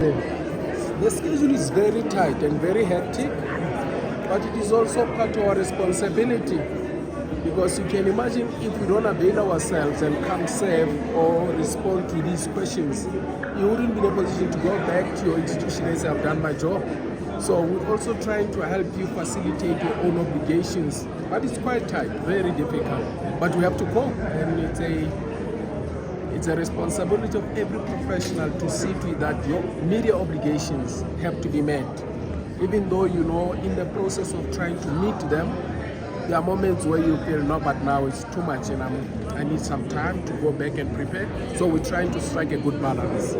The schedule is very tight and very hectic, but it is also part of our responsibility because you can imagine if we don't avail ourselves and come serve or respond to these questions, you wouldn't be in a position to go back to your institution and say, I've done my job. So we're also trying to help you facilitate your own obligations, but it's quite tight, very difficult. But we have to go, and it's a responsibility of every professional to see to it that your media obligations have to be met. Even though, in the process of trying to meet them, there are moments where you feel, no, but now it's too much and I need some time to go back and prepare. So we're trying to strike a good balance.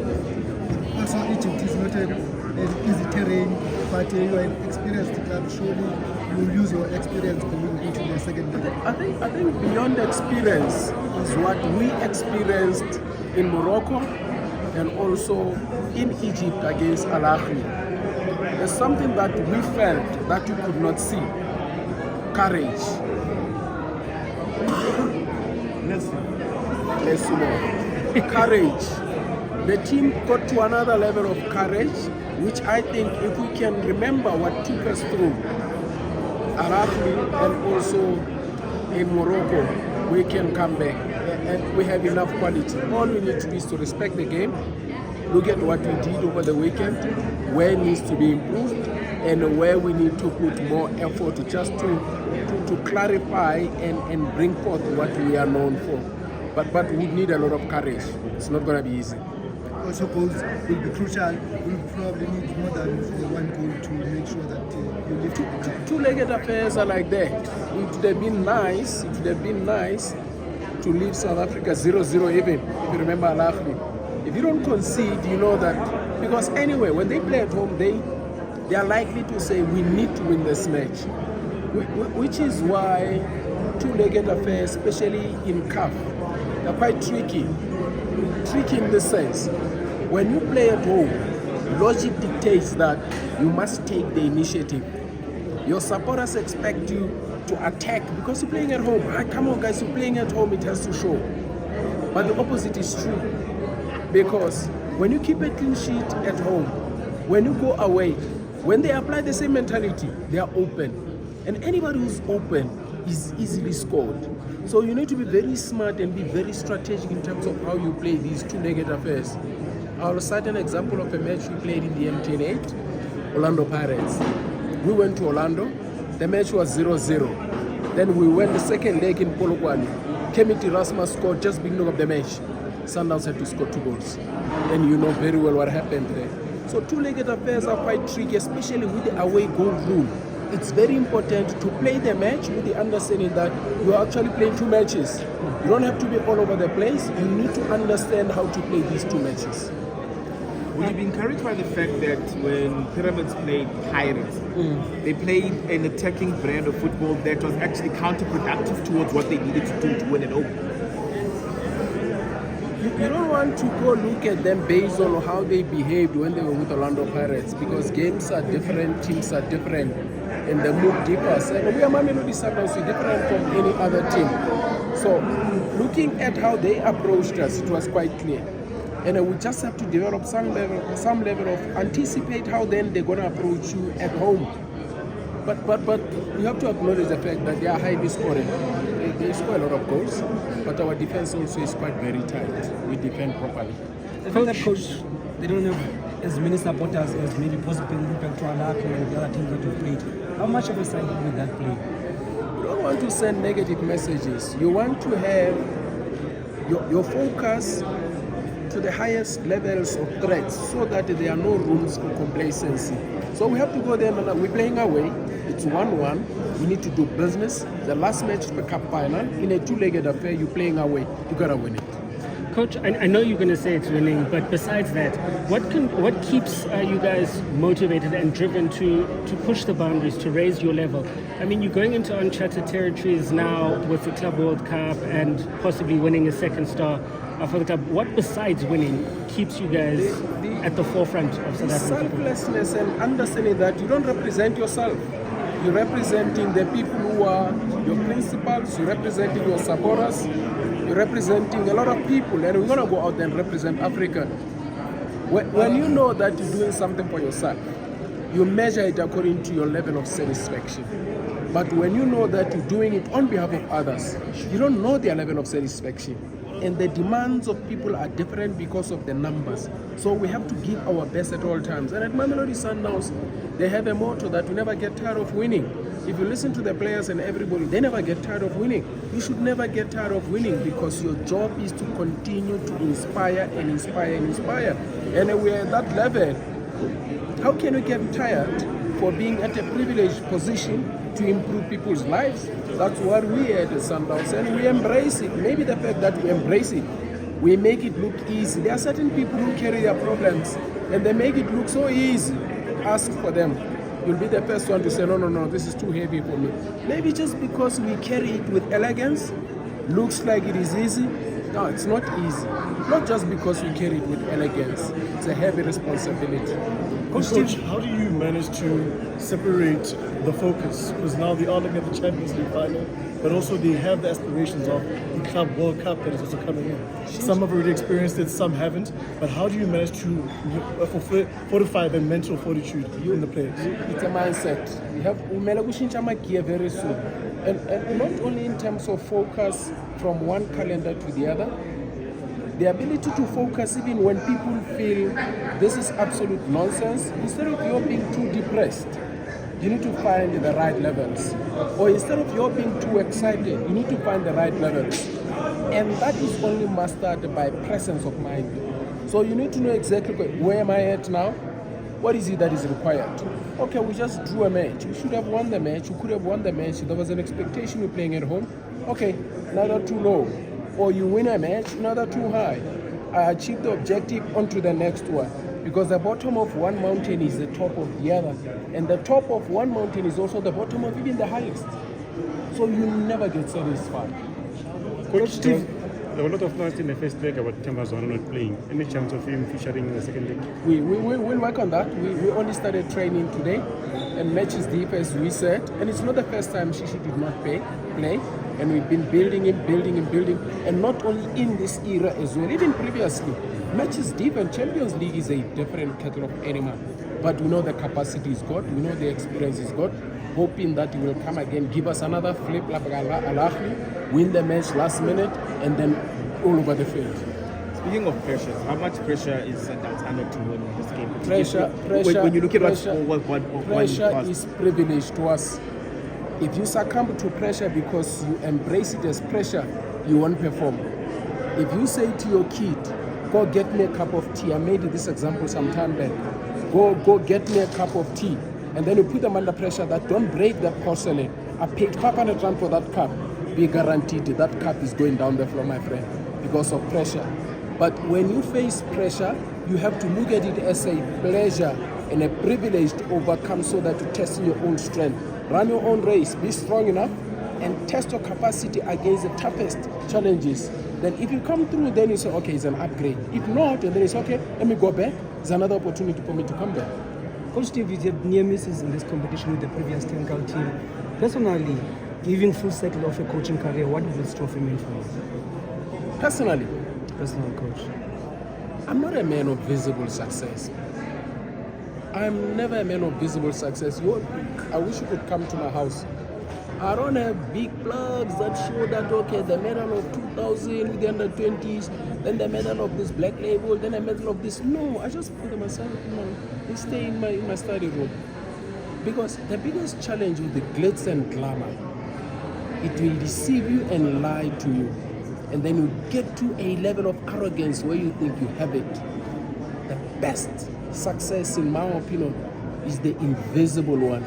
Also, Egypt is not an easy terrain, but you are an experienced club. Surely you will use your experience going into the second leg. I think beyond experience is what we experienced in Morocco and also in Egypt against Al Ahly. There's something that we felt that you could not see. Courage. Let's see. Courage. The team got to another level of courage, which I think if we can remember what took us through Al Ahly and also in Morocco, we can come back and we have enough quality. All we need to do is to respect the game, look at what we did over the weekend, where it needs to be improved, and where we need to put more effort just to clarify and bring forth what we are known for. But we need a lot of courage. It's not going to be easy. Also, goals will be crucial. We'll probably need more than one goal to make sure that you lift it. Two-legged affairs are like that. It would have been nice. It would have been nice to leave South Africa 0-0 even. If you remember Al Ahly. If you don't concede, you know that because anyway, when they play at home, they are likely to say we need to win this match, which is why two-legged affairs, especially in CAF, they're quite tricky. Tricky in the sense, when you play at home, logic dictates that you must take the initiative. Your supporters expect you to attack because you're playing at home. Come on guys, you're playing at home, it has to show. But the opposite is true. Because when you keep a clean sheet at home, when you go away, when they apply the same mentality, they are open. And anybody who's open is easily scored. So you need to be very smart and be very strategic in terms of how you play these two-legged affairs. I'll cite an example of a match we played in the MTN8, Orlando Pirates. We went to Orlando, the match was 0-0. Then we went the second leg in Polokwane. Kemiti Rasmus scored just beginning of the match. Sundowns had to score 2 goals. And you know very well what happened there. So two-legged affairs are quite tricky, especially with the away goal rule. It's very important to play the match with the understanding that you are actually playing 2 matches. You don't have to be all over the place. You need to understand how to play these 2 matches. Will you be encouraged by the fact that when Pyramids played Pirates, they played an attacking brand of football that was actually counterproductive towards what they needed to do to win it over? You don't want to go look at them based on how they behaved when they were with Orlando Pirates because games are different, teams are different, and the mood differs. And we are Mamelodi Sundowns, we're different from any other team. So looking at how they approached us, it was quite clear. And we just have to develop some level of anticipate how then they're going to approach you at home. But you have to acknowledge the fact that they are highly scoring. They score a lot of goals, but our defense also is quite very tight. We defend properly. The fact that coach, they don't have as many supporters as maybe possible impact to Al Ahly and the other teams that you played. How much of a side with that play? You don't want to send negative messages. You want to have your focus to the highest levels of threats so that there are no rooms for complacency. So we have to go there and we're playing away. It's 1-1. We need to do business. The last match of the cup final, in a two-legged affair, you're playing away. You gotta win it. Coach, I know you're going to say it's winning, but besides that, what keeps you guys motivated and driven to push the boundaries, to raise your level? I mean, you're going into uncharted territories now with the Club World Cup and possibly winning a second star for the club. What besides winning keeps you guys at the forefront of South Africa? Selflessness and understanding that you don't represent yourself. You're representing the people who are your principals, you're representing your supporters, you're representing a lot of people, and we're going to go out there and represent Africa. When you know that you're doing something for yourself, you measure it according to your level of satisfaction. But when you know that you're doing it on behalf of others, you don't know their level of satisfaction. And the demands of people are different because of the numbers. So we have to give our best at all times. And at Mamelodi Sundowns, they have a motto that we never get tired of winning. If you listen to the players and everybody, they never get tired of winning. You should never get tired of winning because your job is to continue to inspire and inspire and inspire. And we're at that level. How can we get tired for being at a privileged position to improve people's lives? That's what we are at the Sundowns, and we embrace it. Maybe the fact that we embrace it, we make it look easy. There are certain people who carry their problems and they make it look so easy. Ask for them. You'll be the first one to say, no, this is too heavy for me. Maybe just because we carry it with elegance, looks like it is easy. No, it's not easy. Not just because we carry it with elegance. It's a heavy responsibility. Coach, how do you manage to separate the focus? Because now they are looking at the Champions League final, but also they have the aspirations of the Club World Cup that is also coming in. Some have already experienced it, some haven't. But how do you manage to fortify the mental fortitude in the players? It's a mindset. We have gear very soon. And not only in terms of focus from one calendar to the other, the ability to focus even when people feel this is absolute nonsense. Instead of you being too depressed, you need to find the right levels. Or instead of you being too excited, you need to find the right levels. And that is only mastered by presence of mind. So you need to know exactly where am I at now? What is it that is required? Okay, we just drew a match. We should have won the match. We could have won the match. There was an expectation we're playing at home. Okay, neither too low. Or you win a match, neither too high. I achieved the objective, onto the next one. Because the bottom of one mountain is the top of the other. And the top of one mountain is also the bottom of even the highest. So you never get satisfied. Coach Steve, there were a lot of noise in the first leg about Tambazwana not playing. Any chance of him featuring in the second leg? We'll work on that. We only started training today, and match is deep as we said. And it's not the first time Shishi did not play. And we've been building, and not only in this era as well, even previously. Match is deep, and Champions League is a different kettle of animal. But we know the capacity is good, we know the experience is good. Hoping that he will come again, give us another flip like Al-Ahly, win the match last minute, and then all over the field. Speaking of pressure, how much pressure is Sundowns under to win this game? Pressure. When you look at what pressure is privilege to us. If you succumb to pressure because you embrace it as pressure, you won't perform. If you say to your kid, go get me a cup of tea, I made this example some time back, go get me a cup of tea, and then you put them under pressure that don't break that porcelain. I paid 500 rand for that cup, be guaranteed that cup is going down the floor, my friend, because of pressure. But when you face pressure, you have to look at it as a pleasure and a privilege to overcome, so that you test your own strength. Run your own race, be strong enough, and test your capacity against the toughest challenges. Then if you come through, then you say, okay, it's an upgrade. If not, and then it's okay, let me go back. It's another opportunity for me to come back. Coach Steve, you had near misses in this competition with the previous 10-girl team. Personally, giving full cycle of a coaching career, what does this trophy mean for you? Personally, Personal coach. I'm not a man of visible success. I'm never a man of visible success. I wish you could come to my house. I don't have big plugs that show that, okay, the medal of 2000 with the under 20s, then the medal of this black label, then a medal of this. No, I just put them aside. They stay in my study room. Because the biggest challenge with the glitz and glamour, it will deceive you and lie to you. And then you get to a level of arrogance where you think you have it. The best success, in my opinion, is the invisible one,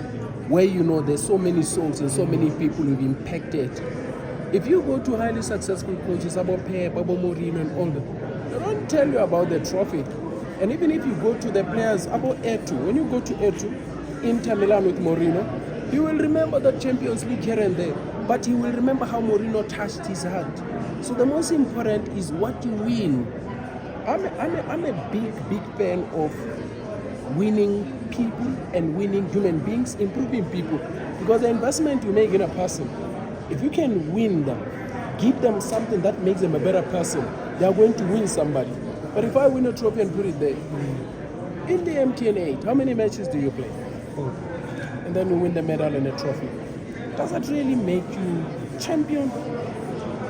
where you know there's so many souls and so many people you've impacted. If you go to highly successful coaches, about Pep, about Mourinho and all that, they don't tell you about the trophy. And even if you go to the players, about Etu, when you go to Etu, Inter Milan with Mourinho, he will remember the Champions League here and there, but he will remember how Mourinho touched his heart. So the most important is what you win. I'm a big fan of winning people and winning human beings, improving people. Because the investment you make in a person, if you can win them, give them something that makes them a better person, they are going to win somebody. But if I win a trophy and put it there, in the MTN 8, how many matches do you play? And then you win the medal and a trophy. Does that really make you champion?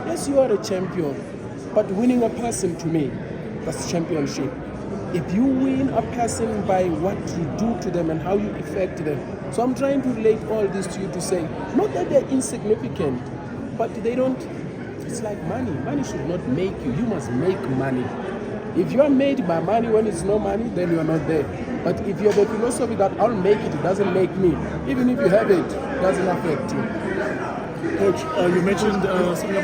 Yes, you are a champion, but winning a person, to me, that's championship. If you win a person by what you do to them and how you affect them. So I'm trying to relate all this to you to say, not that they're insignificant, but they don't, it's like money. Money should not make you. You must make money. If you are made by money when it's no money, then you are not there. But if you have a philosophy that I'll make it, it doesn't make me. Even if you have it, it doesn't affect you. Coach, you mentioned something